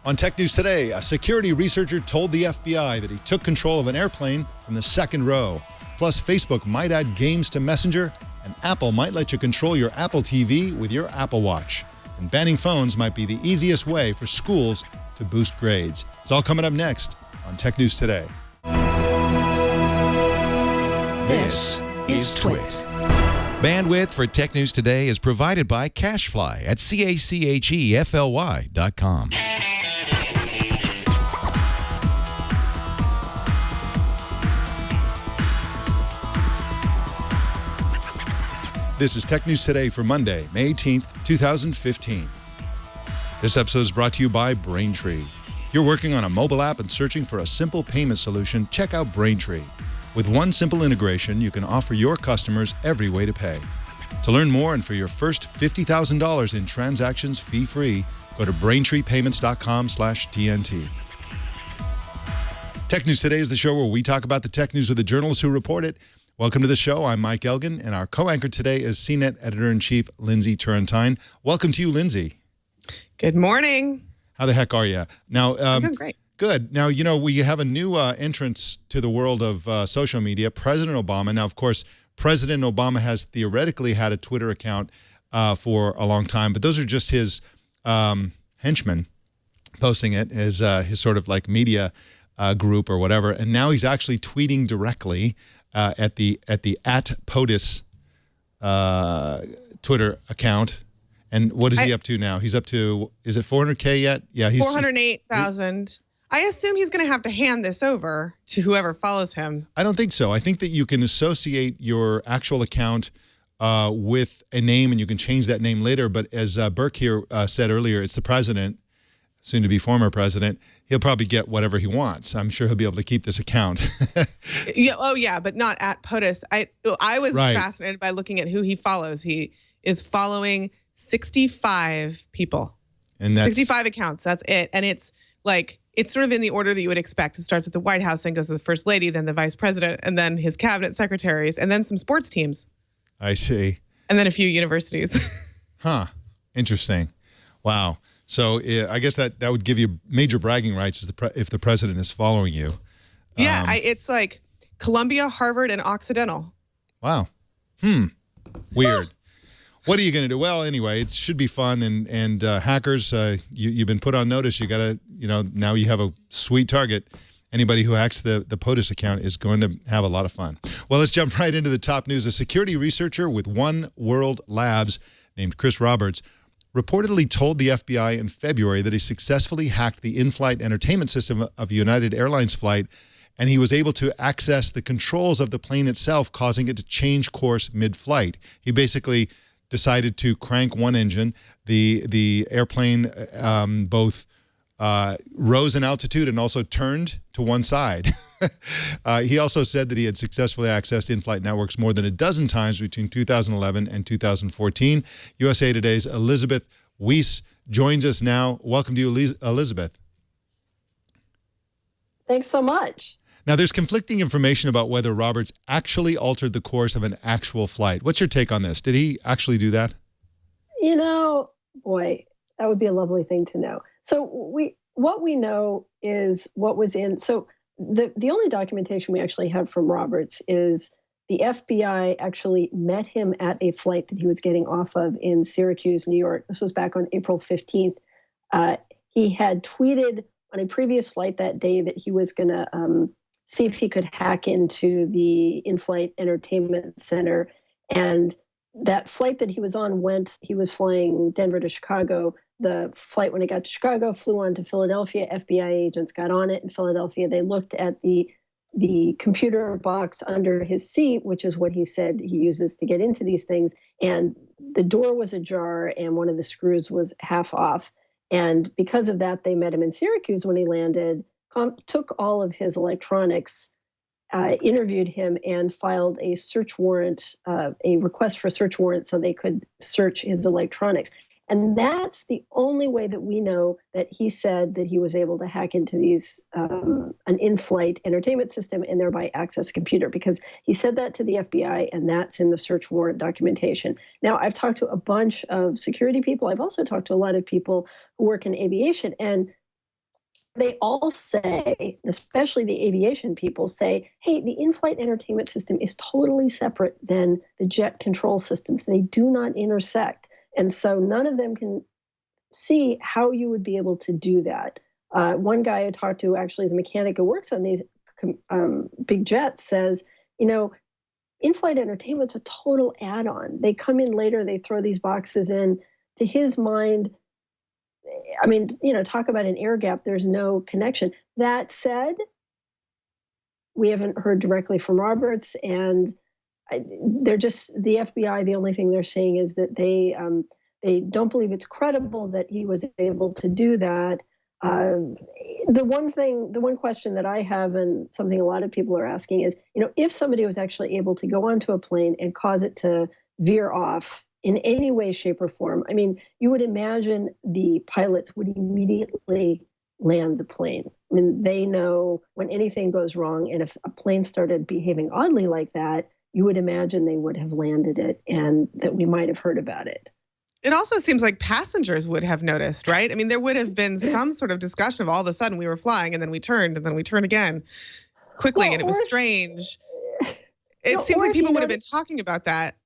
On Tech News Today, a security researcher told the FBI that he took control of an airplane from the second row. Plus, Facebook might add games to Messenger, and Apple might let you control your Apple TV with your Apple Watch. And banning phones might be the easiest way for schools to boost grades. It's all coming up next on Tech News Today. This is Twit. Bandwidth for Tech News Today is provided by CacheFly at CacheFly.com. This is Tech News Today for Monday, May 18th, 2015. This episode is brought to you by Braintree. If you're working on a mobile app and searching for a simple payment solution, check out Braintree. With one simple integration, you can offer your customers every way to pay. To learn more and for your first $50,000 in transactions fee-free, go to braintreepayments.com/TNT. Tech News Today is the show where we talk about the tech news with the journalists who report it. Welcome to the show. I'm Mike Elgan, and our co-anchor today is CNET Editor-in-Chief Lindsey Turrentine. Welcome to you, Lindsey. Good morning. How the heck are you? Now, I'm doing great. Good. Now, you know, we have a new entrance to the world of social media, President Obama. Now, of course, President Obama has theoretically had a Twitter account for a long time, but those are just his henchmen posting it, his sort of like media group or whatever. And now he's actually tweeting directly at the @POTUS Twitter account. And what is he up to now? He's up to, is it 400K yet? Yeah, he's 408,000. I assume he's going to have to hand this over to whoever follows him. I don't think so. I think that you can associate your actual account with a name, and you can change that name later. But as Burke here said earlier, it's the president, soon to be former president. He'll probably get whatever he wants. I'm sure he'll be able to keep this account. Yeah, oh, yeah, but not at POTUS. I was fascinated by looking at who he follows. He is following 65 people. And that's 65 accounts. That's it. And it's like, it's sort of in the order that you would expect. It starts at the White House, then goes to the First Lady, then the Vice President, and then his cabinet secretaries, and then some sports teams. I see. And then a few universities. Huh. Interesting. Wow. So I guess that would give you major bragging rights if the president is following you. Yeah, it's like Columbia, Harvard, and Occidental. Wow. Weird. What are you going to do? Well, anyway, it should be fun. And hackers, you've been put on notice. You got to, now you have a sweet target. Anybody who hacks the POTUS account is going to have a lot of fun. Well, let's jump right into the top news. A security researcher with One World Labs named Chris Roberts reportedly told the FBI in February that he successfully hacked the in-flight entertainment system of a United Airlines flight, and he was able to access the controls of the plane itself, causing it to change course mid-flight. He basically decided to crank one engine. The airplane both rose in altitude and also turned to one side. He also said that he had successfully accessed in-flight networks more than a dozen times between 2011 and 2014. USA Today's Elizabeth Weise joins us now. Welcome to you, Elizabeth. Thanks so much. Now, there's conflicting information about whether Roberts actually altered the course of an actual flight. What's your take on this? Did he actually do that? Boy, that would be a lovely thing to know. So what we know is what was in. So the only documentation we actually have from Roberts is the FBI actually met him at a flight that he was getting off of in Syracuse, New York. This was back on April 15th. He had tweeted on a previous flight that day that he was going to see if he could hack into the in-flight entertainment center. And that flight that he was on he was flying Denver to Chicago. The flight, when it got to Chicago, flew on to Philadelphia. FBI agents got on it in Philadelphia. They looked at the computer box under his seat, which is what he said he uses to get into these things. And the door was ajar and one of the screws was half off. And because of that, they met him in Syracuse when he landed, took all of his electronics, interviewed him, and filed a search warrant, a request for a search warrant so they could search his electronics. And that's the only way that we know that he said that he was able to hack into these an in-flight entertainment system and thereby access a computer, because he said that to the FBI, and that's in the search warrant documentation. Now, I've talked to a bunch of security people. I've also talked to a lot of people who work in aviation, and they all say, especially the aviation people say, hey, the in-flight entertainment system is totally separate than the jet control systems. They do not intersect. And so none of them can see how you would be able to do that. One guy I talked to actually is a mechanic who works on these big jets says, in-flight entertainment's a total add-on. They come in later, they throw these boxes in. To his mind, I mean, talk about an air gap. There's no connection. That said, we haven't heard directly from Roberts, and they're just the FBI. The only thing they're saying is that they don't believe it's credible that he was able to do that. The one question that I have, and something a lot of people are asking is, if somebody was actually able to go onto a plane and cause it to veer off in any way, shape, or form, I mean, you would imagine the pilots would immediately land the plane. I mean, they know when anything goes wrong, and if a plane started behaving oddly like that, you would imagine they would have landed it and that we might have heard about it. It also seems like passengers would have noticed, right? I mean, there would have been some sort of discussion of all of a sudden we were flying and then we turned and then we turned again quickly, and it was strange. It seems like people would have been talking about that.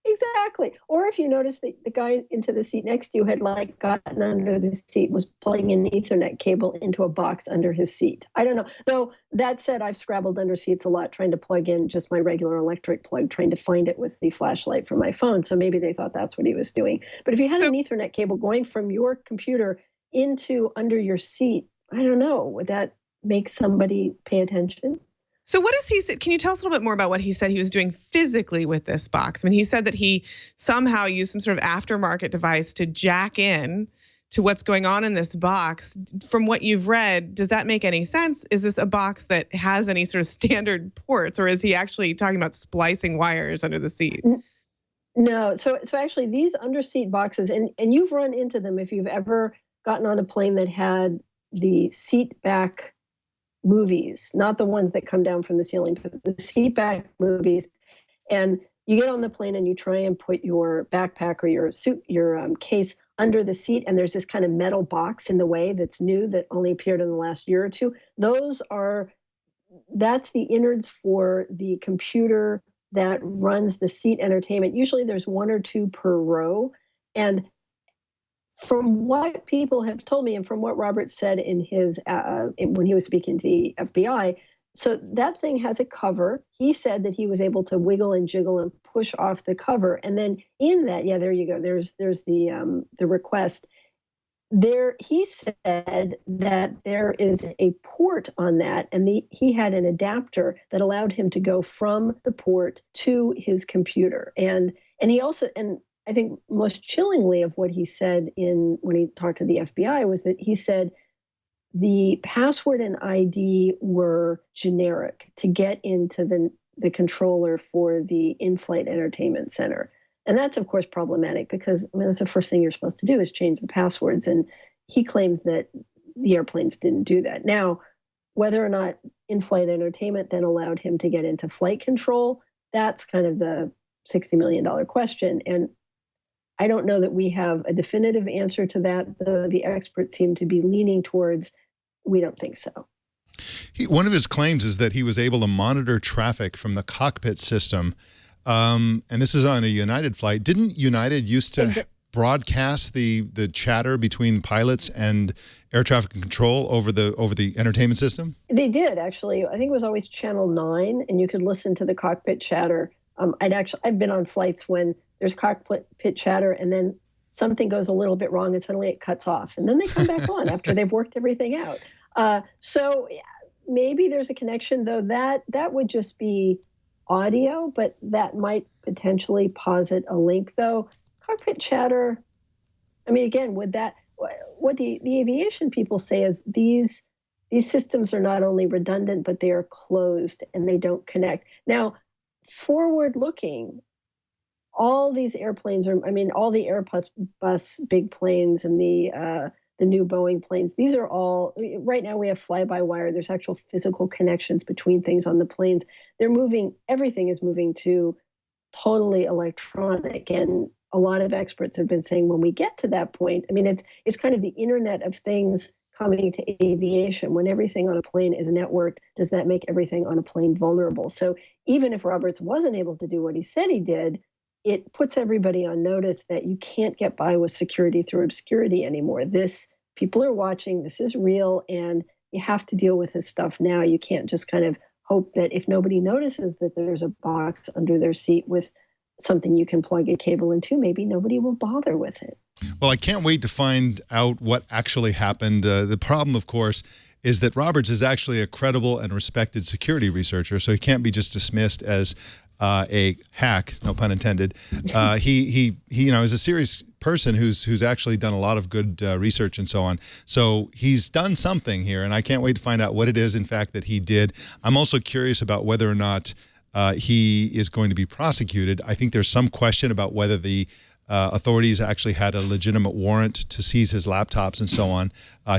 Exactly. Or if you notice that the guy into the seat next to you had gotten under the seat, was plugging an Ethernet cable into a box under his seat. I don't know. Though that said, I've scrabbled under seats a lot trying to plug in just my regular electric plug, trying to find it with the flashlight from my phone. So maybe they thought that's what he was doing. But if you had an Ethernet cable going from your computer into under your seat, I don't know, would that make somebody pay attention? So what does he say? Can you tell us a little bit more about what he said he was doing physically with this box? I mean, he said that he somehow used some sort of aftermarket device to jack in to what's going on in this box. From what you've read, does that make any sense? Is this a box that has any sort of standard ports, or is he actually talking about splicing wires under the seat? No. So actually these underseat boxes, and you've run into them if you've ever gotten on a plane that had the seat back movies, not the ones that come down from the ceiling, but the seat back movies. And you get on the plane and you try and put your backpack or your suit, your case under the seat, and there's this kind of metal box in the way that's new that only appeared in the last year or two. That's the innards for the computer that runs the seat entertainment. Usually there's one or two per row. And from what people have told me, and from what Robert said in his when he was speaking to the FBI, so that thing has a cover. He said that he was able to wiggle and jiggle and push off the cover, and then in that, yeah, there you go. There's the request. There, he said that there is a port on that, and he had an adapter that allowed him to go from the port to his computer, and he also and. I think most chillingly of what he said when he talked to the FBI was that he said the password and ID were generic to get into the controller for the in-flight entertainment center. And that's, of course, problematic because, I mean, that's the first thing you're supposed to do is change the passwords. And he claims that the airplanes didn't do that. Now, whether or not in-flight entertainment then allowed him to get into flight control, that's kind of the $60 million question. And I don't know that we have a definitive answer to that. The experts seem to be leaning towards, we don't think so. One of his claims is that he was able to monitor traffic from the cockpit system. And this is on a United flight. Didn't United used to broadcast the chatter between pilots and air traffic control over the entertainment system? They did, actually. I think it was always Channel 9, and you could listen to the cockpit chatter. I've been on flights when there's cockpit chatter, and then something goes a little bit wrong, and suddenly it cuts off, and then they come back on after they've worked everything out. So maybe there's a connection, though that would just be audio, but that might potentially posit a link, though. Cockpit chatter, I mean, again, what the aviation people say is these systems are not only redundant, but they are closed and they don't connect. Now, forward-looking, all these airplanes all the Airbus big planes and the new Boeing planes, these are all, right now we have fly-by-wire. There's actual physical connections between things on the planes. Everything is moving to totally electronic. And a lot of experts have been saying when we get to that point, I mean, it's kind of the Internet of Things coming to aviation. When everything on a plane is networked, does that make everything on a plane vulnerable? So even if Roberts wasn't able to do what he said he did, it puts everybody on notice that you can't get by with security through obscurity anymore. People are watching, this is real, and you have to deal with this stuff now. You can't just kind of hope that if nobody notices that there's a box under their seat with something you can plug a cable into, maybe nobody will bother with it. Well, I can't wait to find out what actually happened. The problem, of course, is that Roberts is actually a credible and respected security researcher, so he can't be just dismissed as a hack, no pun intended. He is a serious person who's actually done a lot of good research and so on. So he's done something here, and I can't wait to find out what it is, in fact, that he did. I'm also curious about whether or not he is going to be prosecuted. I think there's some question about whether the authorities actually had a legitimate warrant to seize his laptops and so on.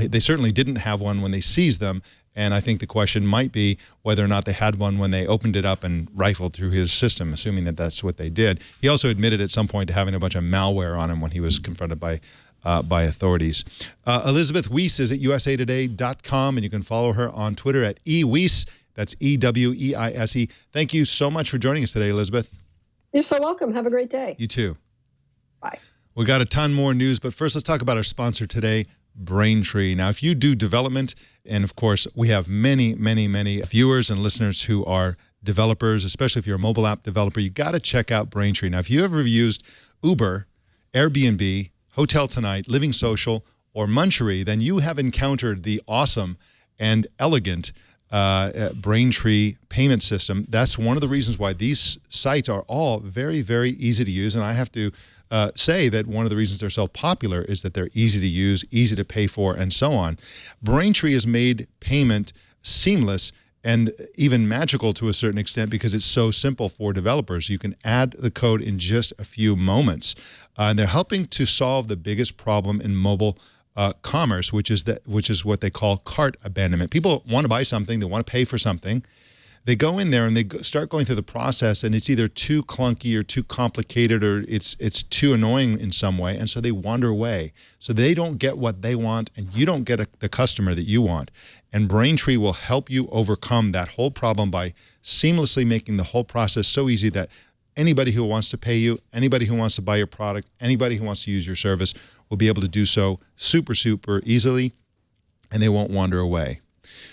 They certainly didn't have one when they seized them. And I think the question might be whether or not they had one when they opened it up and rifled through his system, assuming that that's what they did. He also admitted at some point to having a bunch of malware on him when he was confronted by authorities. Elizabeth Weise is at usatoday.com, and you can follow her on Twitter at eweise. That's EWEISE. Thank you so much for joining us today, Elizabeth. You're so welcome. Have a great day. You too. Bye. We got a ton more news, but first let's talk about our sponsor today, Braintree. Now, if you do development, and of course, we have many, many, many viewers and listeners who are developers, especially if you're a mobile app developer, you got to check out Braintree. Now, if you ever used Uber, Airbnb, Hotel Tonight, Living Social, or Munchery, then you have encountered the awesome and elegant Braintree payment system. That's one of the reasons why these sites are all very, very easy to use. And I have to say that one of the reasons they're so popular is that they're easy to use, easy to pay for, and so on. Braintree has made payment seamless and even magical to a certain extent because it's so simple for developers. You can add the code in just a few moments. And they're helping to solve the biggest problem in mobile commerce, which is what they call cart abandonment. People want to buy something, they want to pay for something. They go in there and they start going through the process, and it's either too clunky or too complicated, or it's too annoying in some way, and so they wander away. So they don't get what they want, and you don't get the customer that you want. And Braintree will help you overcome that whole problem by seamlessly making the whole process so easy that anybody who wants to pay you, anybody who wants to buy your product, anybody who wants to use your service will be able to do so super, super easily, and they won't wander away.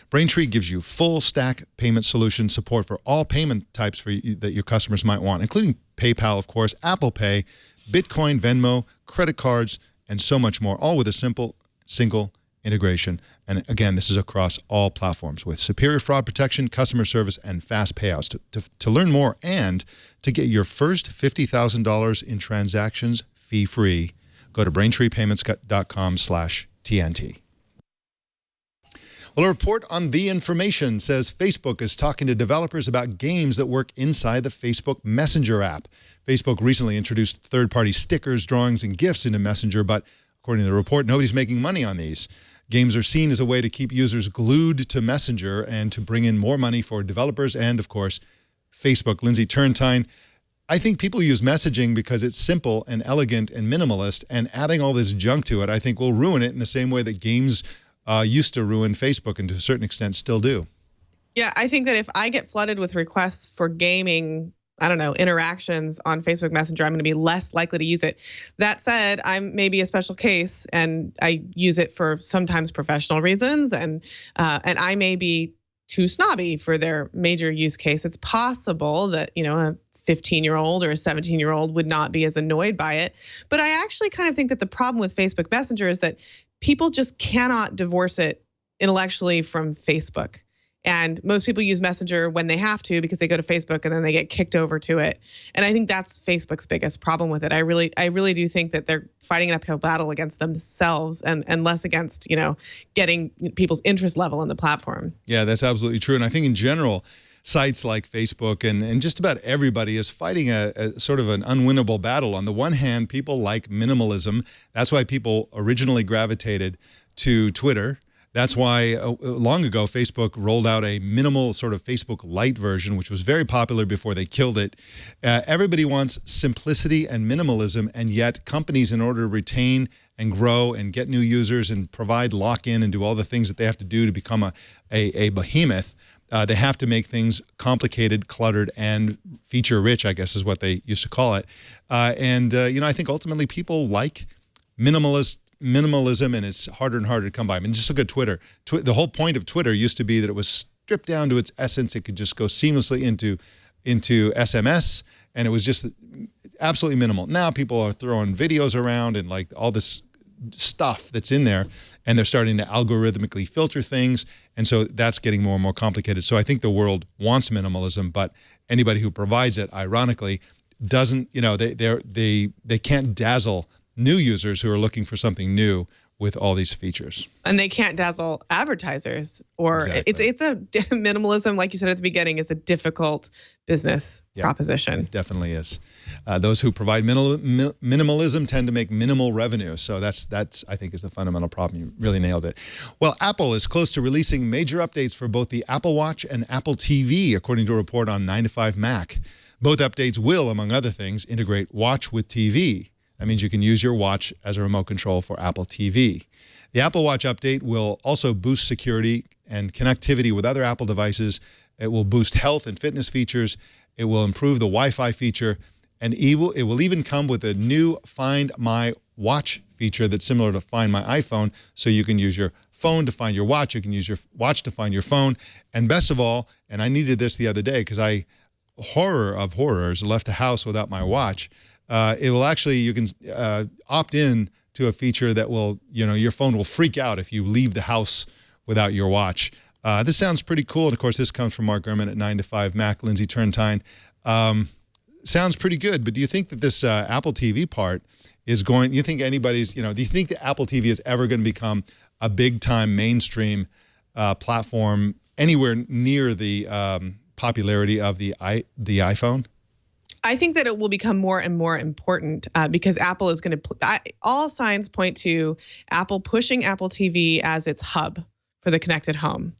Braintree gives you full stack payment solution support for all payment types that your customers might want, including PayPal, of course, Apple Pay, Bitcoin, Venmo, credit cards, and so much more, all with a simple, single integration. And again, this is across all platforms with superior fraud protection, customer service, and fast payouts. To learn more and to get your first $50,000 in transactions fee-free, go to BraintreePayments.com/TNT. Well, a report on The Information says Facebook is talking to developers about games that work inside the Facebook Messenger app. Facebook recently introduced third-party stickers, drawings, and GIFs into Messenger, but according to the report, nobody's making money on these. Games are seen as a way to keep users glued to Messenger and to bring in more money for developers and, of course, Facebook. Lindsey, Turrentine, I think people use messaging because it's simple and elegant and minimalist, and adding all this junk to it, I think, will ruin it in the same way that games used to ruin Facebook and to a certain extent still do. Yeah, I think that if I get flooded with requests for gaming, I don't know, interactions on Facebook Messenger, I'm going to be less likely to use it. That said, I'm maybe a special case, and I use it for sometimes professional reasons, and I may be too snobby for their major use case. It's possible that, you know, a 15-year-old or a 17-year-old would not be as annoyed by it. But I actually kind of think that the problem with Facebook Messenger is that people just cannot divorce it intellectually from Facebook. And most people use Messenger when they have to because they go to Facebook and then they get kicked over to it. And I think that's Facebook's biggest problem with it. I really do think that they're fighting an uphill battle against themselves and less against, you know, getting people's interest level on the platform. Yeah, that's absolutely true. And I think in general, sites like Facebook and just about everybody is fighting a sort of an unwinnable battle. On the one hand, people like minimalism. That's why people originally gravitated to Twitter. That's why long ago, Facebook rolled out a minimal sort of Facebook Lite version, which was very popular before they killed it. Everybody wants simplicity and minimalism, and yet companies, in order to retain and grow and get new users and provide lock-in and do all the things that they have to do to become a behemoth, they have to make things complicated, cluttered, and feature-rich, I guess is what they used to call it. I think ultimately people like minimalism, and it's harder and harder to come by. I mean, just look at Twitter. The whole point of Twitter used to be that it was stripped down to its essence. It could just go seamlessly into SMS, and it was just absolutely minimal. Now people are throwing videos around and like all this stuff that's in there, and they're starting to algorithmically filter things, and so that's getting more and more complicated. So I think the world wants minimalism, but anybody who provides it, ironically, doesn't, they can't dazzle new users who are looking for something new with all these features. And they can't dazzle advertisers, or Exactly. it's a minimalism, like you said at the beginning, is a difficult business proposition. It definitely is. Those who provide minimalism tend to make minimal revenue. So that's I think is the fundamental problem. You really nailed it. Well, Apple is close to releasing major updates for both the Apple Watch and Apple TV, according to a report on 9to5Mac. Both updates will, among other things, integrate Watch with TV. That means you can use your watch as a remote control for Apple TV. The Apple Watch update will also boost security and connectivity with other Apple devices. It will boost health and fitness features. It will improve the Wi-Fi feature. And it will even come with a new Find My Watch feature that's similar to Find My iPhone. So you can use your phone to find your watch. You can use your watch to find your phone. And best of all, and I needed this the other day because I, horror of horrors, left the house without my watch. It will actually, you can opt in to a feature that will, your phone will freak out if you leave the house without your watch. This sounds pretty cool. And of course, this comes from Mark Gurman at 9to5Mac, Lindsey Turrentine. Sounds pretty good, but do you think that this Apple TV part is going, you think anybody's, do you think that Apple TV is ever going to become a big time mainstream platform anywhere near the popularity of the iPhone? I think that it will become more and more important because Apple is going to, all signs point to Apple pushing Apple TV as its hub for the connected home.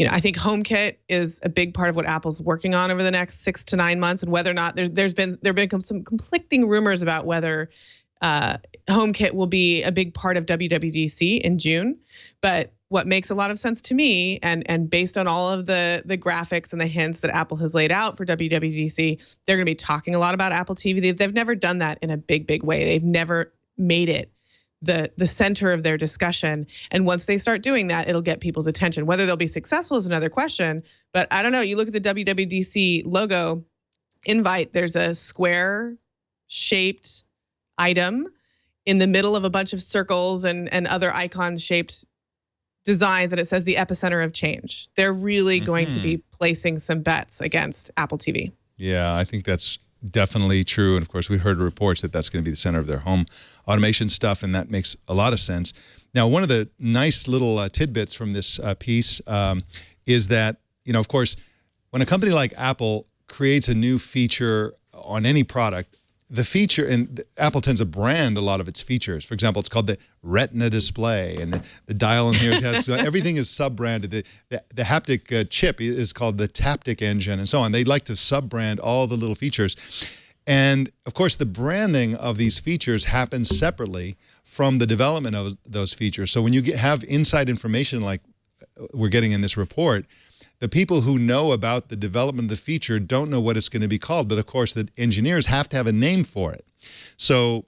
I think HomeKit is a big part of what Apple's working on over the next 6 to 9 months, and whether or not there have been some conflicting rumors about whether HomeKit will be a big part of WWDC in June. But what makes a lot of sense to me, and based on all of the graphics and the hints that Apple has laid out for WWDC, they're going to be talking a lot about Apple TV. They've never done that in a big way. They've never made it the center of their discussion. And once they start doing that, it'll get people's attention. Whether they'll be successful is another question. But I don't know. You look at the WWDC logo invite, there's a square-shaped item in the middle of a bunch of circles and other icon-shaped designs, and it says the epicenter of change. They're really going to be placing some bets against Apple TV. Yeah, I think that's definitely true. And of course, we've heard reports that that's going to be the center of their home automation stuff, and that makes a lot of sense. Now, one of the nice little tidbits from this piece is that, of course, when a company like Apple creates a new feature on any product, the feature, and Apple tends to brand a lot of its features. For example, it's called the Retina display, and the dial in here has everything is sub-branded. The haptic chip is called the Taptic engine, and so on. They like to sub-brand all the little features. And of course, the branding of these features happens separately from the development of those features. So when you have inside information like we're getting in this report, the people who know about the development of the feature don't know what it's going to be called. But of course, the engineers have to have a name for it. So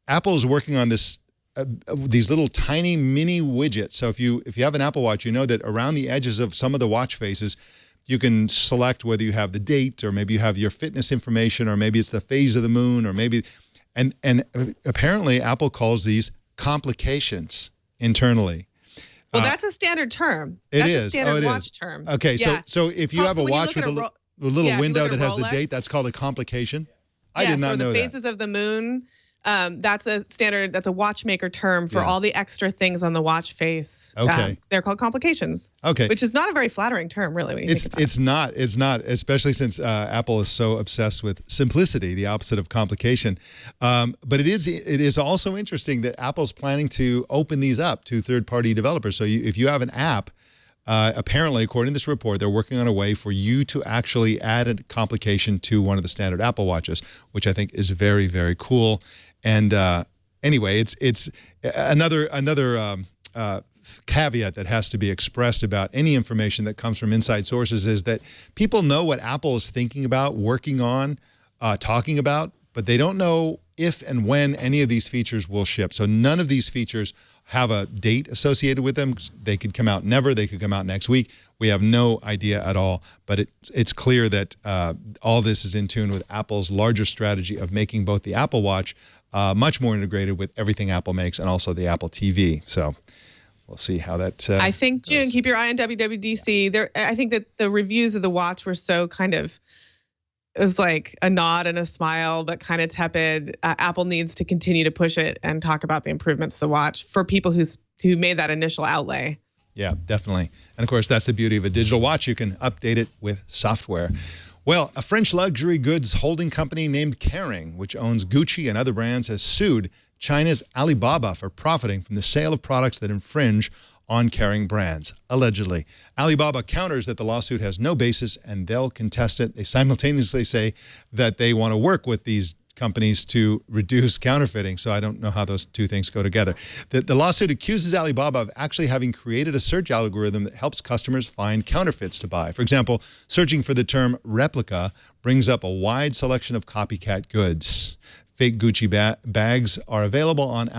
Apple is working on these little tiny mini widgets. So if you have an Apple Watch, you know that around the edges of some of the watch faces, you can select whether you have the date, or maybe you have your fitness information, or maybe it's the phase of the moon, or maybe, and apparently Apple calls these complications internally. Well, that's a standard term. That's a standard watch term. Okay, yeah. so if you have a watch with a little window that has the date, that's called a complication? I did not know that. The phases of the moon, that's a standard, that's a watchmaker term for all the extra things on the watch face. Okay. They're called complications. Okay. Which is not a very flattering term, really, when you think about it. It's not, especially since Apple is so obsessed with simplicity, the opposite of complication. But it is also interesting that Apple's planning to open these up to third-party developers. So if you have an app, apparently, according to this report, they're working on a way for you to actually add a complication to one of the standard Apple Watches, which I think is very, very cool. And anyway, it's another caveat that has to be expressed about any information that comes from inside sources is that people know what Apple is thinking about, working on, talking about, but they don't know if and when any of these features will ship. So none of these features have a date associated with them. They could come out never. They could come out next week. We have no idea at all. But it's clear that all this is in tune with Apple's larger strategy of making both the Apple Watch much more integrated with everything Apple makes and also the Apple TV. So we'll see how that I think, June, keep your eye on WWDC. I think that the reviews of the watch were so kind of, it was like a nod and a smile, but kind of tepid. Apple needs to continue to push it and talk about the improvements to the watch for people who made that initial outlay. Yeah, definitely. And of course, that's the beauty of a digital watch. You can update it with software. Well, a French luxury goods holding company named Kering, which owns Gucci and other brands, has sued China's Alibaba for profiting from the sale of products that infringe on Kering brands, allegedly. Alibaba counters that the lawsuit has no basis and they'll contest it. They simultaneously say that they want to work with these companies to reduce counterfeiting. So I don't know how those two things go together. The lawsuit accuses Alibaba of actually having created a search algorithm that helps customers find counterfeits to buy. For example, searching for the term replica brings up a wide selection of copycat goods. Fake Gucci bags are available on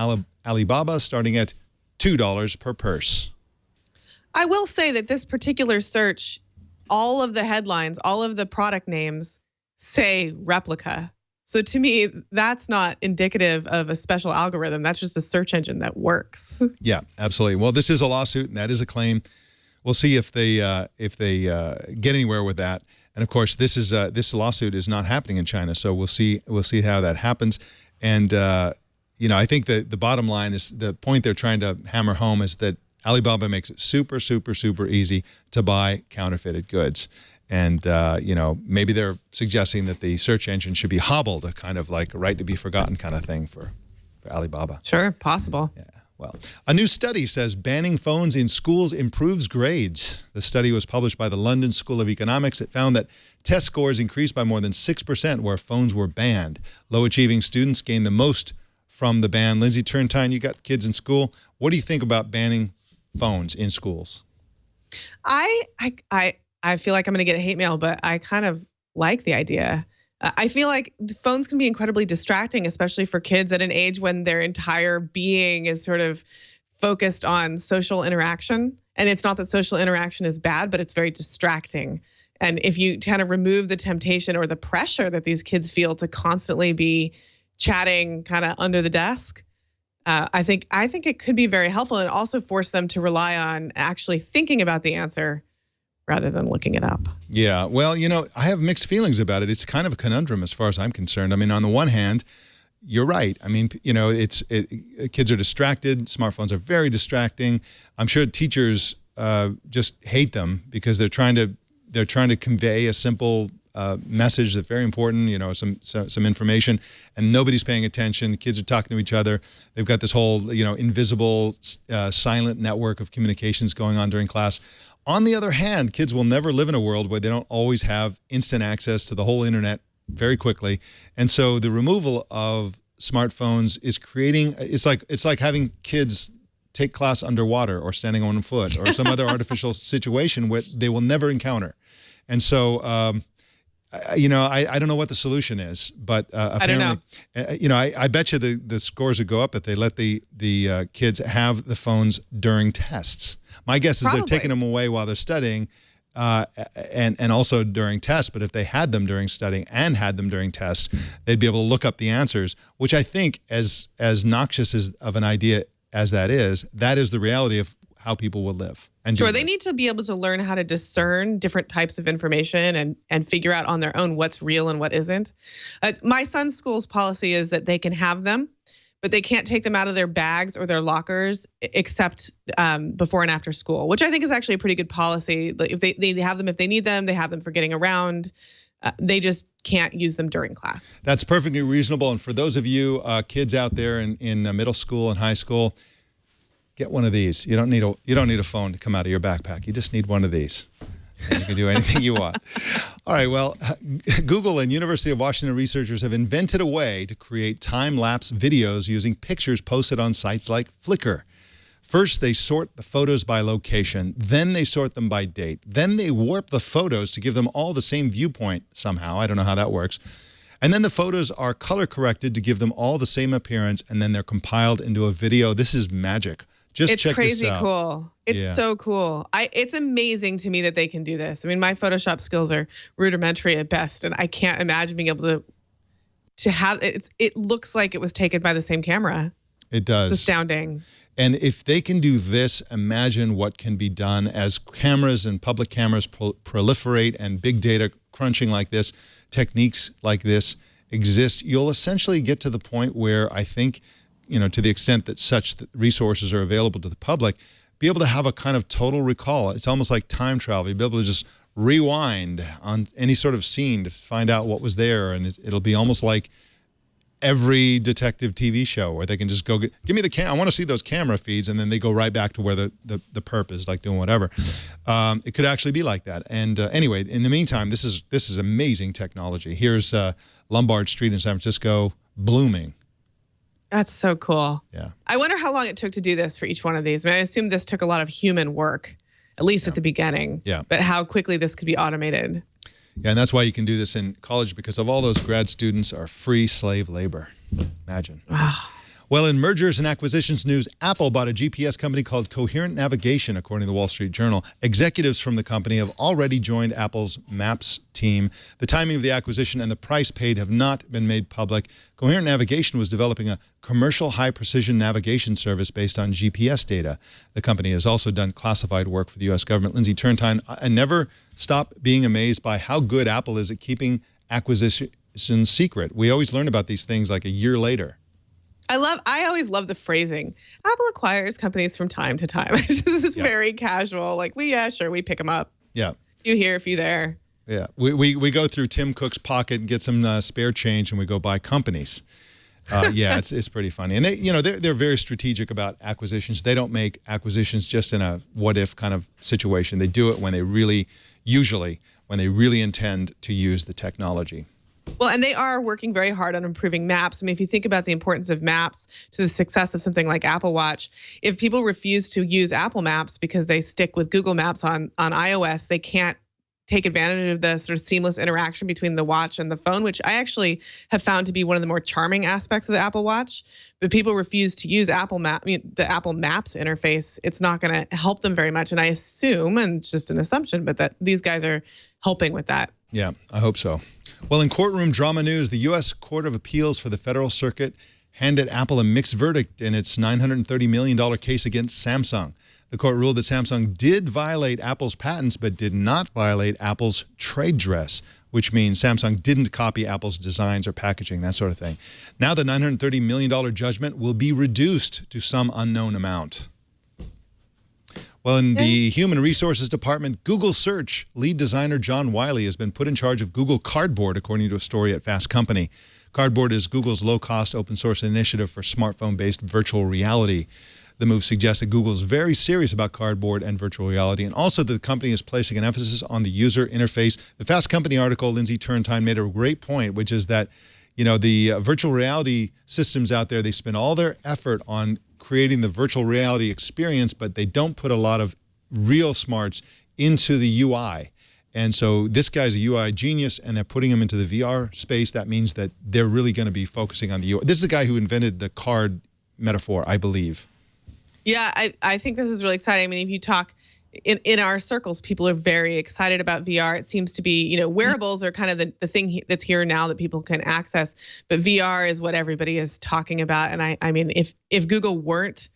Alibaba starting at $2 per purse. I will say that this particular search, all of the headlines, all of the product names say replica. So to me, that's not indicative of a special algorithm. That's just a search engine that works. Yeah, absolutely. Well, this is a lawsuit and that is a claim. We'll see if they get anywhere with that. And of course, this lawsuit is not happening in China, so we'll see how that happens. And I think the bottom line is the point they're trying to hammer home is that Alibaba makes it super, super, super easy to buy counterfeited goods. And, maybe they're suggesting that the search engine should be hobbled, a kind of like a right to be forgotten kind of thing for Alibaba. Sure, possible. Yeah. Well, a new study says banning phones in schools improves grades. The study was published by the London School of Economics. It found that test scores increased by more than 6% where phones were banned. Low-achieving students gained the most from the ban. Lindsey, Turrentine, you got kids in school. What do you think about banning phones in schools? I feel like I'm going to get hate mail, but I kind of like the idea. I feel like phones can be incredibly distracting, especially for kids at an age when their entire being is sort of focused on social interaction. And it's not that social interaction is bad, but it's very distracting. And if you kind of remove the temptation or the pressure that these kids feel to constantly be chatting kind of under the desk, I think it could be very helpful and also force them to rely on actually thinking about the answer rather than looking it up. Yeah, well, I have mixed feelings about it. It's kind of a conundrum as far as I'm concerned. I mean, on the one hand, you're right. I mean, kids are distracted. Smartphones are very distracting. I'm sure teachers just hate them because they're trying to convey a simple message that's very important, some information, and nobody's paying attention. The kids are talking to each other. They've got this whole, invisible, silent network of communications going on during class. On the other hand, kids will never live in a world where they don't always have instant access to the whole internet very quickly. And so the removal of smartphones is creating, it's like having kids take class underwater or standing on one foot or some other artificial situation where they will never encounter. And so, I don't know what the solution is, but apparently, I don't know. I bet you the scores would go up if they let the kids have the phones during tests. My guess is they're taking them away while they're studying, and also during tests. But if they had them during studying and had them during tests, they'd be able to look up the answers. Which I think, as noxious as of an idea as that is the reality of how people will live. And sure, they need to be able to learn how to discern different types of information and figure out on their own what's real and what isn't. My son's school's policy is that they can have them, but they can't take them out of their bags or their lockers except before and after school, which I think is actually a pretty good policy. If they have them if they need them, they have them for getting around. They just can't use them during class. That's perfectly reasonable. And for those of you kids out there in middle school and high school, get one of these. You don't need a phone to come out of your backpack. You just need one of these. And you can do anything you want. All right, well, Google and University of Washington researchers have invented a way to create time-lapse videos using pictures posted on sites like Flickr. First, they sort the photos by location. Then they sort them by date. Then they warp the photos to give them all the same viewpoint somehow. I don't know how that works. And then the photos are color-corrected to give them all the same appearance, and then they're compiled into a video. This is magic. Just it's check crazy this out. Cool. It's so cool. It's amazing to me that they can do this. I mean, my Photoshop skills are rudimentary at best, and I can't imagine being able to have it. It looks like it was taken by the same camera. It does. It's astounding. And if they can do this, imagine what can be done as cameras and public cameras proliferate and big data crunching like this, techniques like this exist. You'll essentially get to the point where I think, you know, to the extent that such resources are available to the public, be able to have a kind of total recall. It's almost like time travel. You'll be able to just rewind on any sort of scene to find out what was there. And it'll be almost like every detective TV show where they can just go, give me the I want to see those camera feeds, and then they go right back to where the perp is, like doing whatever. It could actually be like that. And anyway, in the meantime, this is amazing technology. Here's Lombard Street in San Francisco blooming. That's so cool. Yeah. I wonder how long it took to do this for each one of these. I mean, I assume this took a lot of human work, at least at the beginning. Yeah. But how quickly this could be automated. Yeah, and that's why you can do this in college, because of all those grad students are free slave labor. Imagine. Wow. Well, in mergers and acquisitions news, Apple bought a GPS company called Coherent Navigation, according to the Wall Street Journal. Executives from the company have already joined Apple's Maps team. The timing of the acquisition and the price paid have not been made public. Coherent Navigation was developing a commercial high-precision navigation service based on GPS data. The company has also done classified work for the U.S. government. Lindsey, Turrentine, I never stop being amazed by how good Apple is at keeping acquisitions secret. We always learn about these things like a year later. I always love the phrasing. Apple acquires companies from time to time. It's just very casual. Like, we pick them up. Yeah. Few here, few there. Yeah. We go through Tim Cook's pocket and get some spare change, and we go buy companies. Yeah, it's pretty funny. And they're very strategic about acquisitions. They don't make acquisitions just in a what if kind of situation. They do it when they really intend to use the technology. Well, and they are working very hard on improving maps. I mean, if you think about the importance of maps to the success of something like Apple Watch, if people refuse to use Apple Maps because they stick with Google Maps on iOS, they can't take advantage of the sort of seamless interaction between the watch and the phone, which I actually have found to be one of the more charming aspects of the Apple Watch. But people refuse to use the Apple Maps interface. It's not going to help them very much. And I assume, and it's just an assumption, but that these guys are helping with that. Yeah, I hope so. Well, in courtroom drama news, the U.S. Court of Appeals for the Federal Circuit handed Apple a mixed verdict in its $930 million case against Samsung. The court ruled that Samsung did violate Apple's patents, but did not violate Apple's trade dress, which means Samsung didn't copy Apple's designs or packaging, that sort of thing. Now the $930 million judgment will be reduced to some unknown amount. Well, in the Human Resources Department, Google Search lead designer John Wiley has been put in charge of Google Cardboard, according to a story at Fast Company. Cardboard is Google's low-cost open-source initiative for smartphone-based virtual reality. The move suggests that Google is very serious about Cardboard and virtual reality, and also that the company is placing an emphasis on the user interface. The Fast Company article, Lindsey Turrentine, made a great point, which is that, the virtual reality systems out there, they spend all their effort on creating the virtual reality experience, but they don't put a lot of real smarts into the UI. And so this guy's a UI genius, and they're putting him into the VR space. That means that they're really going to be focusing on the UI. This is the guy who invented the card metaphor, I believe. Yeah, I think this is really exciting. I mean, if you talk in our circles, people are very excited about VR. It seems to be, wearables are kind of the thing that's here now that people can access. But VR is what everybody is talking about. And I mean, if Google weren't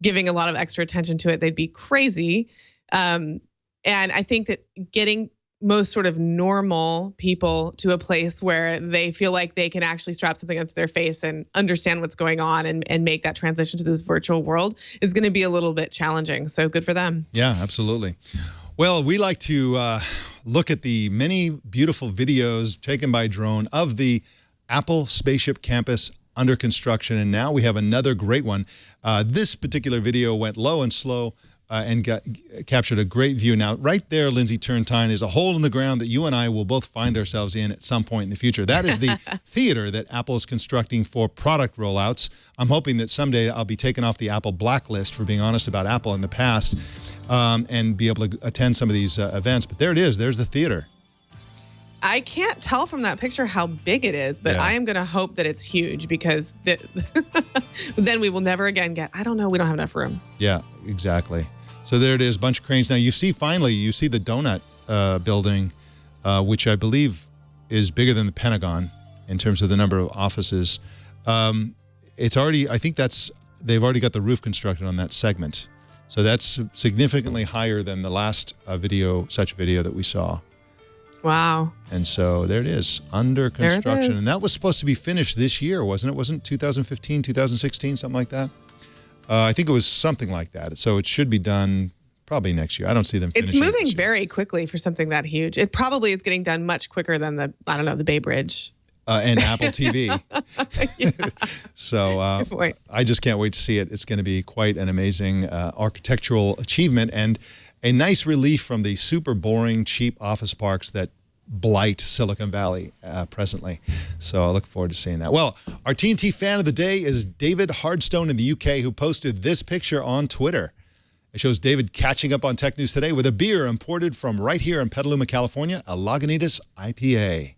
giving a lot of extra attention to it, they'd be crazy. And I think that getting most sort of normal people to a place where they feel like they can actually strap something up to their face and understand what's going on and make that transition to this virtual world is going to be a little bit challenging. So good for them. Yeah, absolutely. Well, we like to look at the many beautiful videos taken by drone of the Apple Spaceship Campus under construction. And now we have another great one. This particular video went low and slow and captured a great view. Now, right there, Lindsey Turrentine, is a hole in the ground that you and I will both find ourselves in at some point in the future. That is the theater that Apple is constructing for product rollouts. I'm hoping that someday I'll be taken off the Apple blacklist for being honest about Apple in the past and be able to attend some of these events. But there it is. There's the theater. I can't tell from that picture how big it is, but I am going to hope that it's huge because then we will never again I don't know, we don't have enough room. Yeah, exactly. So there it is, a bunch of cranes. Now you see the donut building, which I believe is bigger than the Pentagon in terms of the number of offices. It's already, I think they've already got the roof constructed on that segment. So that's significantly higher than the last such video that we saw. Wow. And so there it is, under construction. And that was supposed to be finished this year, wasn't it? Wasn't 2015, 2016, something like that? I think it was something like that. So it should be done probably next year. I don't see them finishing. It's moving very quickly for something that huge. It probably is getting done much quicker than the Bay Bridge. And Apple TV. So I just can't wait to see it. It's going to be quite an amazing architectural achievement and a nice relief from the super boring, cheap office parks that blight Silicon Valley presently. So I look forward to seeing that. Well, our TNT fan of the day is David Hardstone in the UK, who posted this picture on Twitter. It shows David catching up on Tech News Today with a beer imported from right here in Petaluma, California, a Lagunitas IPA.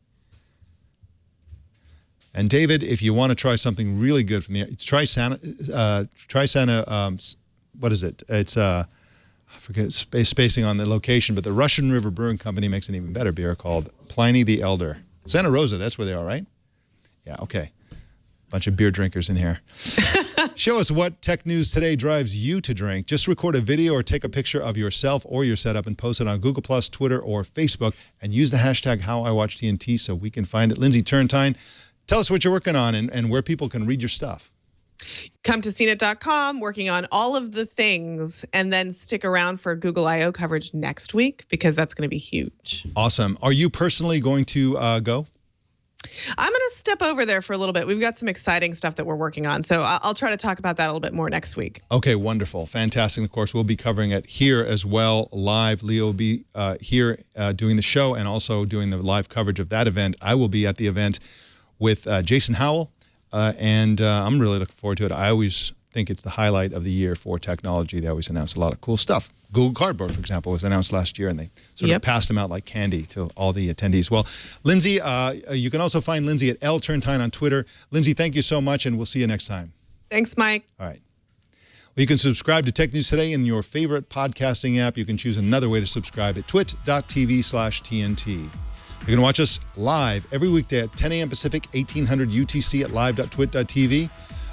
And David, if you want to try something really good from the try Santa, what is it? It's I forget spacing on the location, but the Russian River Brewing Company makes an even better beer called Pliny the Elder. Santa Rosa, that's where they are, right? Yeah, okay. Bunch of beer drinkers in here. Show us what Tech News Today drives you to drink. Just record a video or take a picture of yourself or your setup and post it on Google+, Twitter, or Facebook, and use the hashtag HowIWatchTNT so we can find it. Lindsey Turrentine, tell us what you're working on and where people can read your stuff. Come to CNET.com, working on all of the things, and then stick around for Google I/O coverage next week because that's going to be huge. Awesome. Are you personally going to go? I'm going to step over there for a little bit. We've got some exciting stuff that we're working on, so I'll try to talk about that a little bit more next week. Okay, wonderful. Fantastic. Of course, we'll be covering it here as well, live. Leo will be here doing the show and also doing the live coverage of that event. I will be at the event with Jason Howell. And I'm really looking forward to it. I always think it's the highlight of the year for technology. They always announce a lot of cool stuff. Google Cardboard, for example, was announced last year, and they sort of passed them out like candy to all the attendees. Well, Lindsey, you can also find Lindsey at Turrentine on Twitter. Lindsey, thank you so much, and we'll see you next time. Thanks, Mike. All right. Well, you can subscribe to Tech News Today in your favorite podcasting app. You can choose another way to subscribe at twit.tv/TNT. You can watch us live every weekday at 10 a.m. Pacific, 1800 UTC at live.twit.tv.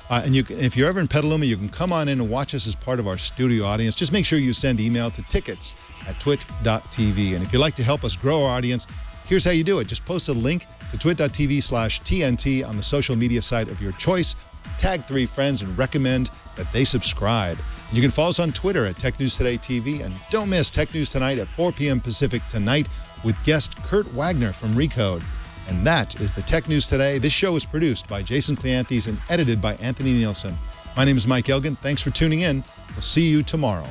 And if you're ever in Petaluma, you can come on in and watch us as part of our studio audience. Just make sure you send email to tickets@twit.tv. And if you'd like to help us grow our audience, here's how you do it. Just post a link to twit.tv/TNT on the social media site of your choice. Tag 3 friends and recommend that they subscribe. And you can follow us on Twitter at Tech News Today TV. And don't miss Tech News Tonight at 4 p.m. Pacific tonight with guest Kurt Wagner from Recode. And that is the Tech News Today. This show is produced by Jason Cleanthes and edited by Anthony Nielsen. My name is Mike Elgan. Thanks for tuning in. We'll see you tomorrow.